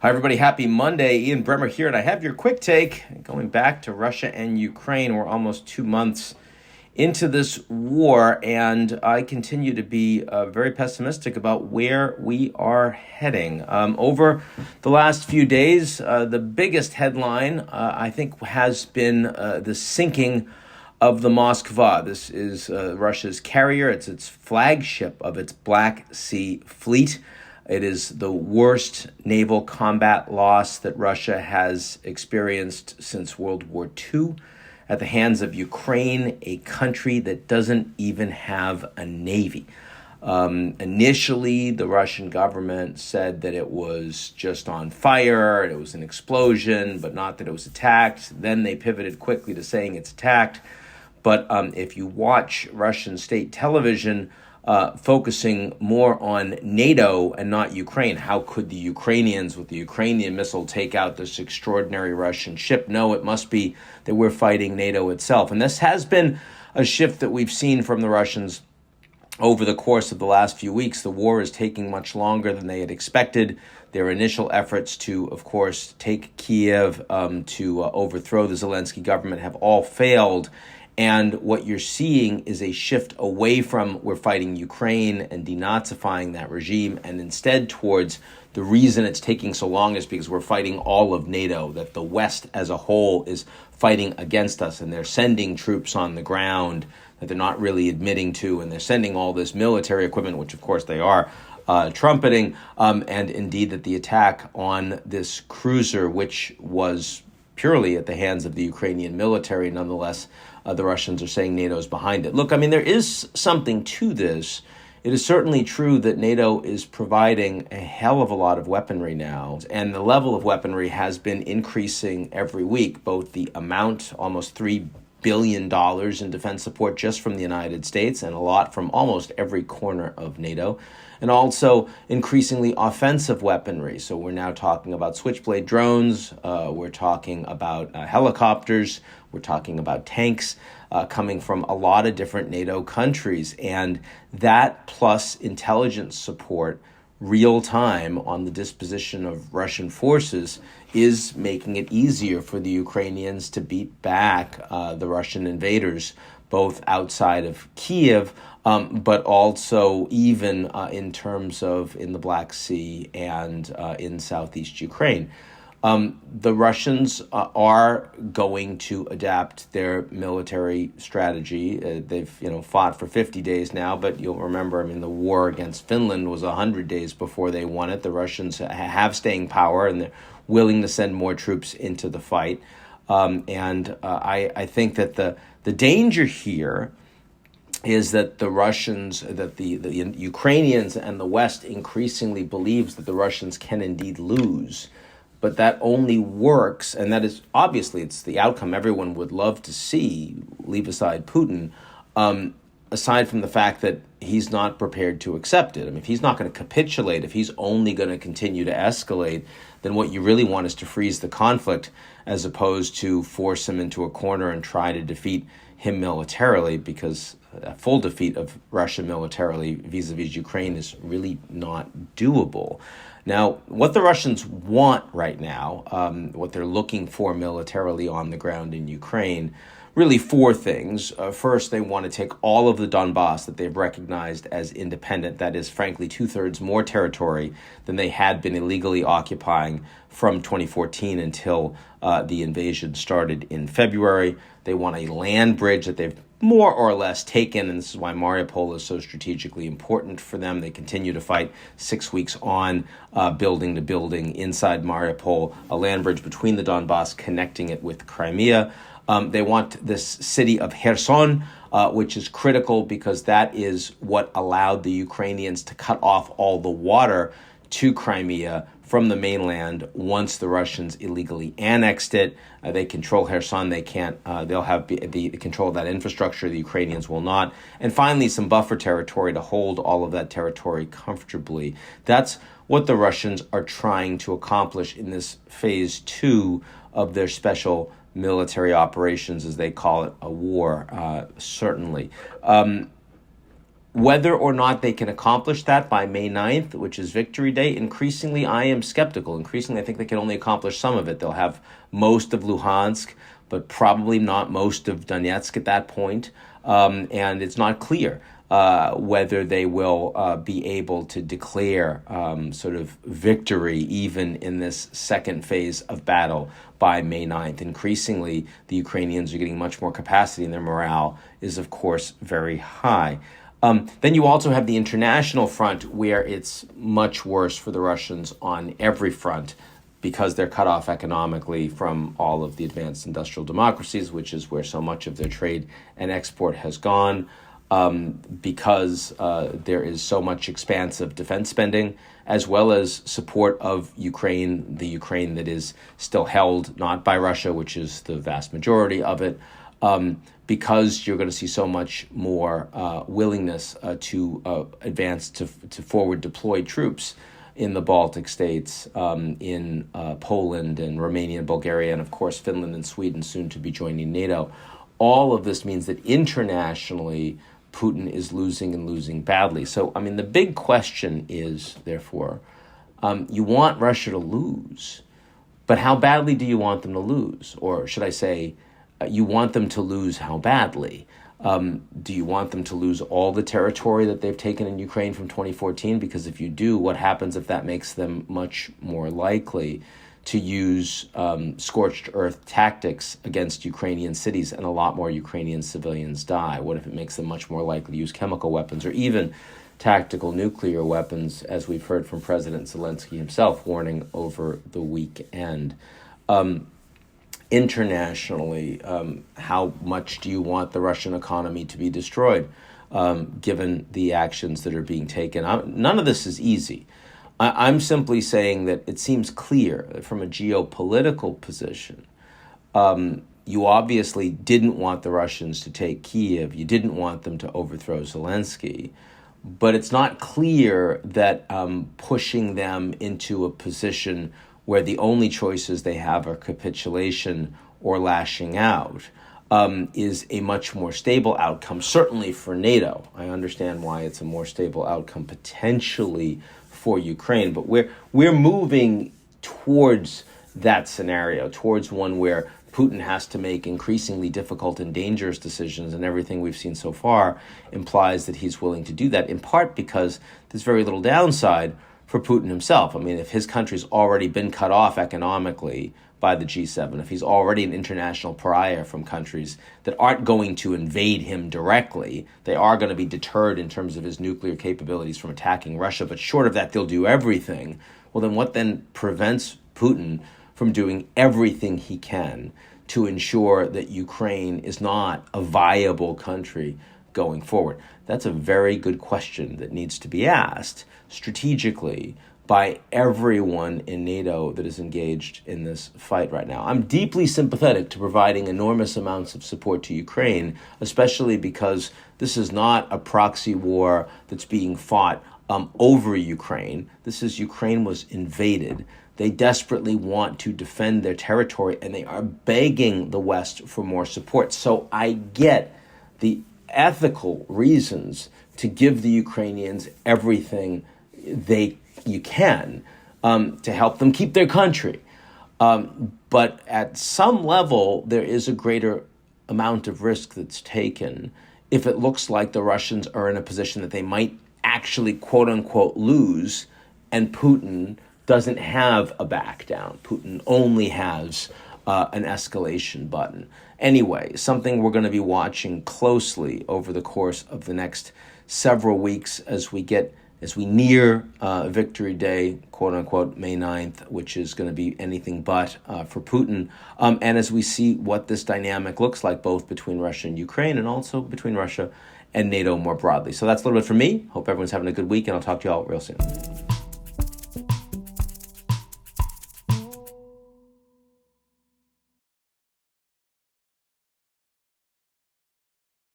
Hi, everybody. Happy Monday. Ian Bremmer here, and I have your quick take. Going back to Russia and Ukraine, we're almost 2 months into this war, and I continue to be very pessimistic about where we are heading. Over the last few days, the biggest headline, I think, has been the sinking of the Moskva. This is Russia's carrier. It's its flagship of its Black Sea fleet. It is the worst naval combat loss that Russia has experienced since World War II at the hands of Ukraine, a country that doesn't even have a navy. Initially, the Russian government said that it was just on fire, it was an explosion, but not that it was attacked. Then they pivoted quickly to saying it's attacked. But if you watch Russian state television, focusing more on NATO and not Ukraine. How could the Ukrainians with the Ukrainian missile take out this extraordinary Russian ship? No, it must be that we're fighting NATO itself. And this has been a shift that we've seen from the Russians over the course of the last few weeks. The war is taking much longer than they had expected. Their initial efforts to, of course, take Kiev, to overthrow the Zelensky government have all failed. And what you're seeing is a shift away from we're fighting Ukraine and denazifying that regime, and instead towards the reason it's taking so long is because we're fighting all of NATO, that the West as a whole is fighting against us, and they're sending troops on the ground that they're not really admitting to, and they're sending all this military equipment, which of course they are, trumpeting, and indeed that the attack on this cruiser, which was purely at the hands of the Ukrainian military, nonetheless, the Russians are saying NATO is behind it. Look, I mean, there is something to this. It is certainly true that NATO is providing a hell of a lot of weaponry now, and the level of weaponry has been increasing every week, both the amount, almost $3 billion in defense support just from the United States, and a lot from almost every corner of NATO, and also increasingly offensive weaponry. So we're now talking about switchblade drones, we're talking about helicopters, we're talking about tanks coming from a lot of different NATO countries. And that plus intelligence support real time on the disposition of Russian forces is making it easier for the Ukrainians to beat back the Russian invaders, both outside of Kiev, but also even in terms of in the Black Sea and in southeast Ukraine. The Russians are going to adapt their military strategy. They've, fought for 50 days now, but you'll remember, the war against Finland was 100 days before they won it. The Russians have staying power, and they're willing to send more troops into the fight. I think that the danger here is that the Russians, that the Ukrainians and the West increasingly believes that the Russians can indeed lose. But that only works, and that is obviously it's the outcome everyone would love to see, leave aside Putin, aside from the fact that he's not prepared to accept it. If he's not going to capitulate, if he's only going to continue to escalate, then what you really want is to freeze the conflict as opposed to force him into a corner and try to defeat him militarily, because a full defeat of Russia militarily vis-a-vis Ukraine is really not doable. Now, what the Russians want right now, what they're looking for militarily on the ground in Ukraine, really four things. First, they want to take all of the Donbass that they've recognized as independent. That is, frankly, 2/3 more territory than they had been illegally occupying from 2014 until the invasion started in February. They want a land bridge that they've more or less taken, and this is why Mariupol is so strategically important for them. They continue to fight 6 weeks on, building to building inside Mariupol, a land bridge between the Donbass, connecting it with Crimea. They want this city of Kherson, which is critical because that is what allowed the Ukrainians to cut off all the water to Crimea from the mainland once the Russians illegally annexed it. They control Kherson. They can't. They'll have the control of that infrastructure. The Ukrainians will not. And finally, some buffer territory to hold all of that territory comfortably. That's what the Russians are trying to accomplish in this phase 2 of their special military operations, as they call it, a war, certainly. Whether or not they can accomplish that by May 9th, which is Victory Day, increasingly I am skeptical. Increasingly, I think they can only accomplish some of it. They'll have most of Luhansk, but probably not most of Donetsk at that point. And it's not clear whether they will be able to declare sort of victory even in this second phase of battle by May 9th. Increasingly, the Ukrainians are getting much more capacity, and their morale is, of course, very high. Then you also have the international front, where it's much worse for the Russians on every front because they're cut off economically from all of the advanced industrial democracies, which is where so much of their trade and export has gone, because there is so much expansive defense spending, as well as support of Ukraine, the Ukraine that is still held not by Russia, which is the vast majority of it, because you're going to see so much more willingness to advance to forward deploy troops in the Baltic states, in Poland and Romania and Bulgaria, and of course Finland and Sweden soon to be joining NATO. All of this means that internationally, Putin is losing and losing badly. So, I mean, the big question is, therefore, you want Russia to lose, but how badly do you want them to lose? Or should I say, you want them to lose how badly? Do you want them to lose all the territory that they've taken in Ukraine from 2014? Because if you do, what happens if that makes them much more likely to use scorched earth tactics against Ukrainian cities and a lot more Ukrainian civilians die? What if it makes them much more likely to use chemical weapons or even tactical nuclear weapons, as we've heard from President Zelensky himself warning over the weekend? Internationally, how much do you want the Russian economy to be destroyed, given the actions that are being taken? None of this is easy. I'm simply saying that it seems clear that from a geopolitical position, you obviously didn't want the Russians to take Kiev. You didn't want them to overthrow Zelensky. But it's not clear that pushing them into a position where the only choices they have are capitulation or lashing out is a much more stable outcome, certainly for NATO. I understand why it's a more stable outcome potentially for Ukraine, but we're moving towards that scenario, towards one where Putin has to make increasingly difficult and dangerous decisions, and everything we've seen so far implies that he's willing to do that, in part because there's very little downside for Putin himself. I mean, if his country's already been cut off economically by the G7, if he's already an international pariah from countries that aren't going to invade him directly, they are going to be deterred in terms of his nuclear capabilities from attacking Russia, but short of that, they'll do everything. Well, then what then prevents Putin from doing everything he can to ensure that Ukraine is not a viable country going forward? That's a very good question that needs to be asked strategically by everyone in NATO that is engaged in this fight right now. I'm deeply sympathetic to providing enormous amounts of support to Ukraine, especially because this is not a proxy war that's being fought over Ukraine. This is Ukraine was invaded. They desperately want to defend their territory, and they are begging the West for more support. So I get the ethical reasons to give the Ukrainians everything you can to help them keep their country. But at some level, there is a greater amount of risk that's taken if it looks like the Russians are in a position that they might actually, quote unquote, lose, and Putin doesn't have a back down. Putin only has an escalation button. Anyway, something we're going to be watching closely over the course of the next several weeks as we near Victory Day, quote unquote, May 9th, which is going to be anything but for Putin. And as we see what this dynamic looks like, both between Russia and Ukraine and also between Russia and NATO more broadly. So that's a little bit from me. Hope everyone's having a good week, and I'll talk to you all real soon.